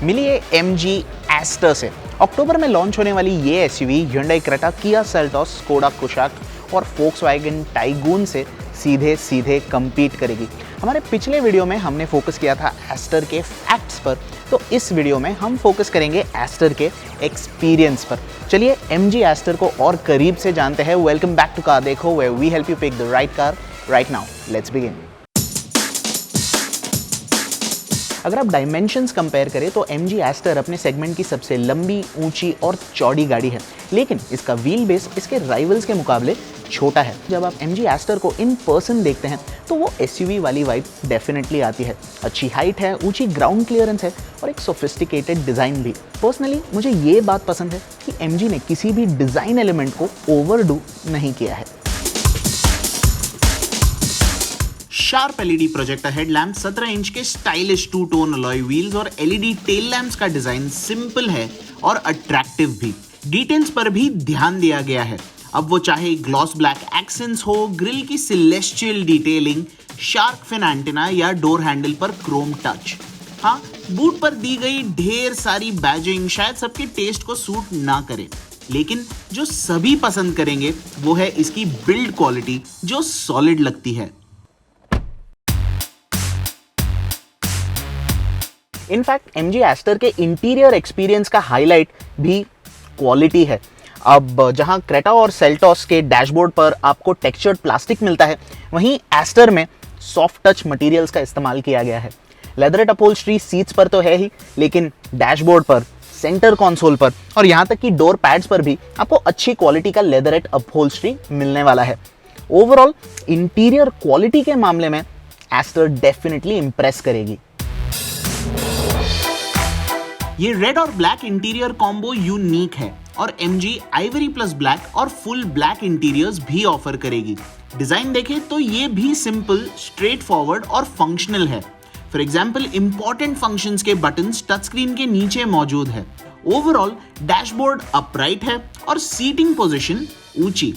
मिली है MG ester से। अक्टूबर में लॉन्च होने वाली ये SUV Hyundai Creta, Kia Seltos, Skoda Kushaq और Volkswagen Tiguan से सीधे सीधे कम्पीट करेगी। हमारे पिछले वीडियो में हमने फोकस किया था एस्टर के फैक्ट्स पर, तो इस वीडियो में हम फोकस करेंगे एस्टर के एक्सपीरियंस पर। चलिए MG एस्टर को और करीब से जानते हैं। Welcome back to CarDekho, where we help you pick the right car right now. Let's begin. अगर आप डायमेंशंस कंपेयर करें तो MG एस्टर अपने सेगमेंट की सबसे लंबी, ऊंची और चौड़ी गाड़ी है, लेकिन इसका व्हील बेस इसके राइवल्स के मुकाबले छोटा है। जब आप MG एस्टर को इन पर्सन देखते हैं तो वो SUV वाली वाइब डेफिनेटली आती है। अच्छी हाइट है, ऊंची ग्राउंड क्लियरेंस है और एक सोफिस्टिकेटेड डिज़ाइन भी। पर्सनली मुझे ये बात पसंद है कि MG ने किसी भी डिज़ाइन एलिमेंट को ओवरडू नहीं किया है। Sharp LED projector headlamp, 17 inch के स्टाइलिश 2-टोन अलॉय व्हील्स और LED टेल लैम्प्स का डिजाइन सिंपल है और अट्रैक्टिव भी। डिटेल्स पर भी ध्यान दिया गया है। अब वो चाहे ग्लॉस ब्लैक एक्सेंट्स हो, ग्रिल की celestial detailing, shark fin antenna या डोर हैंडल पर क्रोम टच। हाँ, बूट पर दी गई ढेर सारी बैजिंग शायद सबके टेस्ट को सूट ना करे, लेकिन जो सभी पसंद करेंगे वो है इसकी बिल्ड क्वालिटी जो सॉलिड लगती है। इनफैक्ट MG एस्टर के इंटीरियर एक्सपीरियंस का हाईलाइट भी क्वालिटी है। अब जहां क्रेटा और सेल्टॉस के डैशबोर्ड पर आपको टेक्सचर्ड प्लास्टिक मिलता है, वहीं एस्टर में सॉफ्ट टच मटेरियल्स का इस्तेमाल किया गया है। लेदरेट अपहोल्स्ट्री सीट्स पर तो है ही, लेकिन डैशबोर्ड पर, सेंटर कंसोल पर और यहां तक कि डोर पैड्स पर भी आपको अच्छी क्वालिटी का लेदरेट अपहोल्स्ट्री मिलने वाला है। ओवरऑल इंटीरियर क्वालिटी के मामले में एस्टर डेफिनेटली इंप्रेस करेगी। ये रेड और ब्लैक इंटीरियर कॉम्बो यूनिक है और MG आइवरी प्लस ब्लैक और फुल ब्लैक इंटीरियर्स भी ऑफर करेगी। डिजाइन देखें तो ये भी सिंपल, स्ट्रेट फॉरवर्ड और फंक्शनल है। फॉर एग्जांपल, इंपॉर्टेंट फंक्शंस के बटन्स टच स्क्रीन के नीचे मौजूद है। ओवरऑल डैशबोर्ड अपराइट है और सीटिंग पोजीशन ऊंची।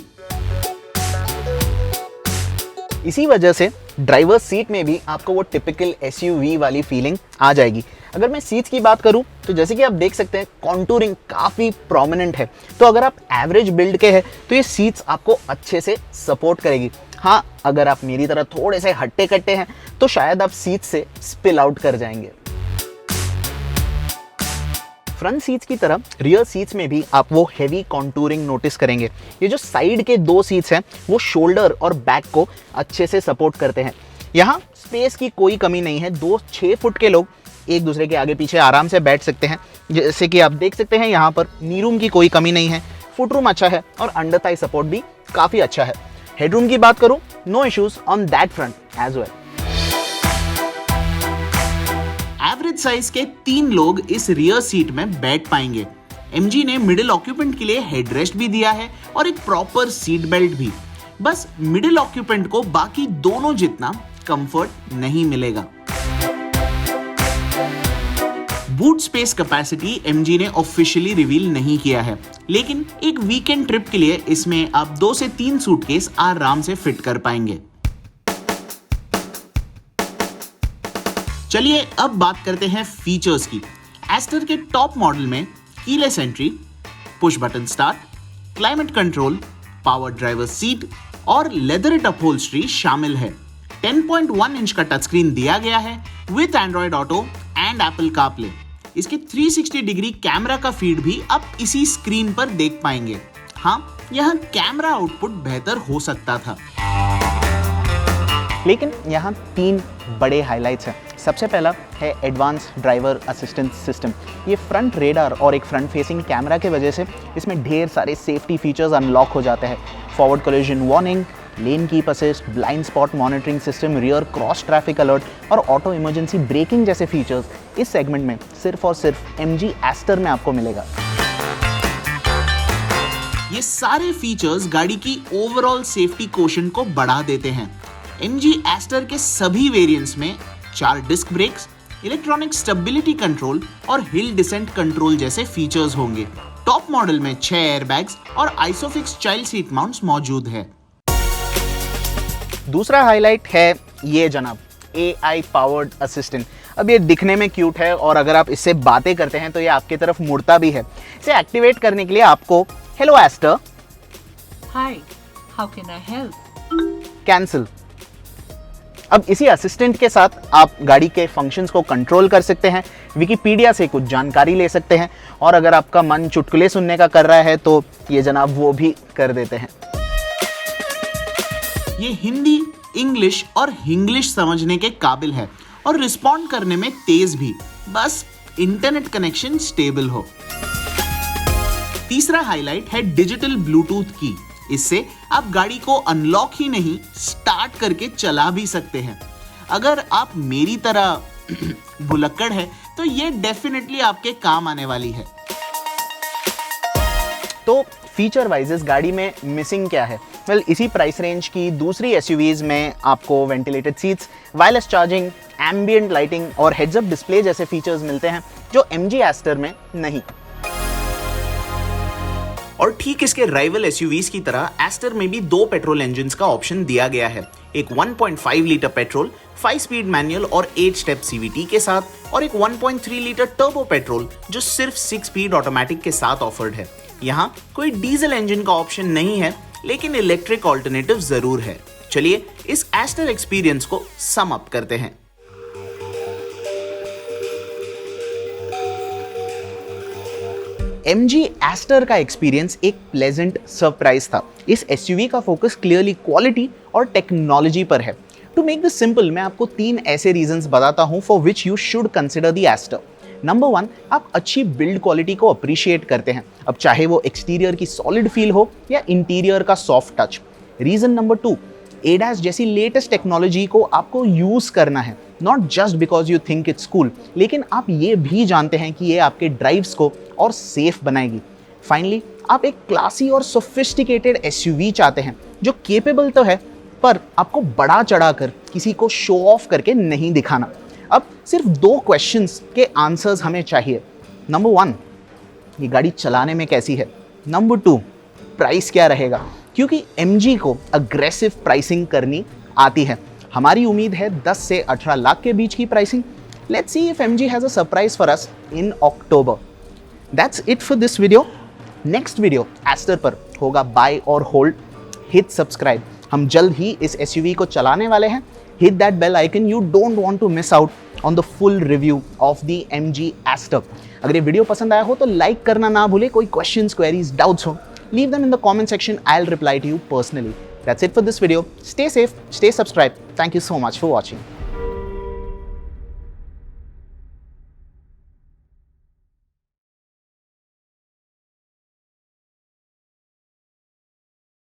इसी वजह से ड्राइवर सीट में भी आपको वो टिपिकल SUV वाली फीलिंग आ जाएगी। अगर मैं सीट्स की बात करूं तो जैसे कि आप देख सकते हैं, कॉन्टूरिंग काफ़ी प्रोमिनेंट है। तो अगर आप एवरेज बिल्ड के हैं तो ये सीट्स आपको अच्छे से सपोर्ट करेगी। हाँ, अगर आप मेरी तरह थोड़े से हट्टे कट्टे हैं तो शायद आप सीट से स्पिल आउट कर जाएंगे। फ्रंट सीट्स की तरह रियर सीट्स में भी आप वो हेवी कॉन्टूरिंग नोटिस करेंगे। ये जो साइड के 2 सीट्स हैं वो शोल्डर और बैक को अच्छे से सपोर्ट करते हैं। यहाँ स्पेस की कोई कमी नहीं है। 2 6 फुट के लोग एक दूसरे के आगे पीछे आराम से बैठ सकते हैं। जैसे कि आप देख सकते हैं, यहाँ पर नी रूम की कोई कमी नहीं है। फुट रूम अच्छा है और अंडर थाई सपोर्ट भी काफ़ी अच्छा है। हेडरूम की बात करूँ, no issues on that front as well. Average size के 3 लोग इस रियर सीट में बैठ पाएंगे। MG ने मिडिल ऑक्यूपेंट के लिए हेडरेस्ट भी दिया है और एक प्रॉपर सीट बेल्ट भी। बस मिडिल ऑक्यूपेंट को बाकी दोनों जितना कंफर्ट नहीं मिलेगा। बूट स्पेस कैपेसिटी MG ने ऑफिशियली रिवील नहीं किया है, लेकिन एक वीकेंड ट्रिप के लिए इसमें आप 2 से 3 सूटकेस आराम से फिट कर पाएंगे। चलिए अब बात करते हैं फीचर्स की। एस्टर के टॉप मॉडल में keyless entry, push button start, climate control, power driver seat और लेदरेट अपहोल्स्ट्री शामिल है। 10.1 इंच का टच स्क्रीन दिया गया है with Android auto and Apple CarPlay. इसके 360 डिग्री कैमरा का फीड भी आप इसी स्क्रीन पर देख पाएंगे। हाँ, यहाँ कैमरा आउटपुट बेहतर हो सकता था, लेकिन यहाँ 3 बड़े हाइलाइट्स हैं। सबसे पहला है एडवांस ड्राइवर असिस्टेंस सिस्टम। ये फ्रंट रेडार और एक फ्रंट फेसिंग कैमरा की वजह से इसमें ढेर सारे सेफ्टी फीचर्स अनलॉक हो जाते हैं। Forward collision warning, lane keep assist, blind spot monitoring system, rear cross traffic alert और ऑटो इमरजेंसी ब्रेकिंग जैसे फीचर्स इस सेगमेंट में सिर्फ और सिर्फ MG एस्टर में आपको मिलेगा। ये सारे फीचर्स गाड़ी की ओवरऑल सेफ्टी कोशन को बढ़ा देते हैं। MG एस्टर के सभी वेरिएंट्स में 4 disc brakes, electronic stability control और हिल डिसेंट कंट्रोल जैसे फीचर्स होंगे। टॉप मॉडल में 6 एयरबैग्स और आइसोफिक्स चाइल्ड सीट माउंट्स मौजूद है। दूसरा हाईलाइट है ये जनाब, AI पावर्ड असिस्टेंट। अब ये दिखने में क्यूट है और अगर आप इससे बातें करते हैं तो ये आपकी तरफ मुड़ता भी है। इसे एक्टिवेट करने के लिए आपको hello Astor, Hi, how can I help? Cancel. अब इसी असिस्टेंट के साथ आप गाड़ी के फंक्शंस को कंट्रोल कर सकते हैं, विकिपीडिया से कुछ जानकारी ले सकते हैं और अगर आपका मन चुटकुले सुनने का कर रहा है तो ये जनाब वो भी कर देते हैं। ये हिंदी, इंग्लिश और हिंग्लिश समझने के काबिल है और रिस्पॉन्ड करने में तेज भी, बस इंटरनेट कनेक्शन स्टेबल हो। तीसरा हाईलाइट है डिजिटल ब्लूटूथ की। इससे आप गाड़ी को अनलॉक ही नहीं, स्टार्ट करके चला भी सकते हैं। अगर आप मेरी तरह भुलक्कड़ है तो ये डेफिनेटली आपके काम आने वाली है। तो फीचर वाइज इस गाड़ी में मिसिंग क्या है? वेल, इसी प्राइस रेंज की दूसरी एसयूवीज में आपको ventilated seats, wireless charging, ambient lighting और हेड्स अप डिस्प्ले जैसे फीचर्स मिलते हैं जो एमजी एस्टर में नहीं। और ठीक इसके राइवल एसयूवीज की तरह एस्टर में भी 2 पेट्रोल इंजन्स का ऑप्शन दिया गया है। एक 1.5 लीटर पेट्रोल 5 स्पीड मैनुअल और 8 स्टेप सीवीटी के साथ और एक 1.3 लीटर टर्बो पेट्रोल जो सिर्फ 6 स्पीड ऑटोमेटिक के साथ ऑफर्ड है। यहाँ कोई डीजल इंजन का ऑप्शन नहीं है, लेकिन इलेक्ट्रिक ऑल्टरनेटिव जरूर है। चलिए इस एस्टर एक्सपीरियंस को सम अप करते हैं। MG एस्टर का एक्सपीरियंस एक प्लेजेंट सरप्राइज था। इस एसयूवी का फोकस क्लियरली क्वालिटी और टेक्नोलॉजी पर है। टू मेक दिस सिंपल, मैं आपको 3 ऐसे रीजंस बताता हूं for which you should consider the Astor. Number 1, आप अच्छी बिल्ड क्वालिटी को अप्रिशिएट करते हैं, अब चाहे वो एक्सटीरियर की सॉलिड फील हो या इंटीरियर का soft touch. Reason number 2, ADAS जैसी लेटेस्ट टेक्नोलॉजी को आपको यूज करना है, not just because you think it's cool, लेकिन आप ये भी जानते हैं कि ये आपके ड्राइव्स को और सेफ बनाएगी। फाइनली, आप एक क्लासी और सोफिस्टिकेटेड एसयूवी चाहते हैं जो केपेबल तो है पर आपको बड़ा चढ़ाकर किसी को शो ऑफ करके नहीं दिखाना। अब सिर्फ 2 क्वेश्चंस के आंसर्स हमें चाहिए। नंबर 1, ये गाड़ी चलाने में कैसी है? नंबर 2, प्राइस क्या रहेगा? क्योंकि MG को अग्रेसिव प्राइसिंग करनी आती है। हमारी उम्मीद है 10 से 18 लाख के बीच की pricing. Let's see if MG has a surprise for us in October. That's it for this video. Next video Astor पर होगा बाय और होल्ड। हिट सब्सक्राइब, हम जल्द ही इस एसयूवी को चलाने वाले हैं। Hit that bell icon, you don't want to miss out on the full review of the MG Astor. अगर ये वीडियो पसंद आया हो तो लाइक करना ना भूले। कोई क्वेश्चंस, क्वेरीज, डाउट्स हो, leave them in the comment section. I'll reply to you personally. That's it for this video. Stay safe, stay subscribed. Thank you so much for watching.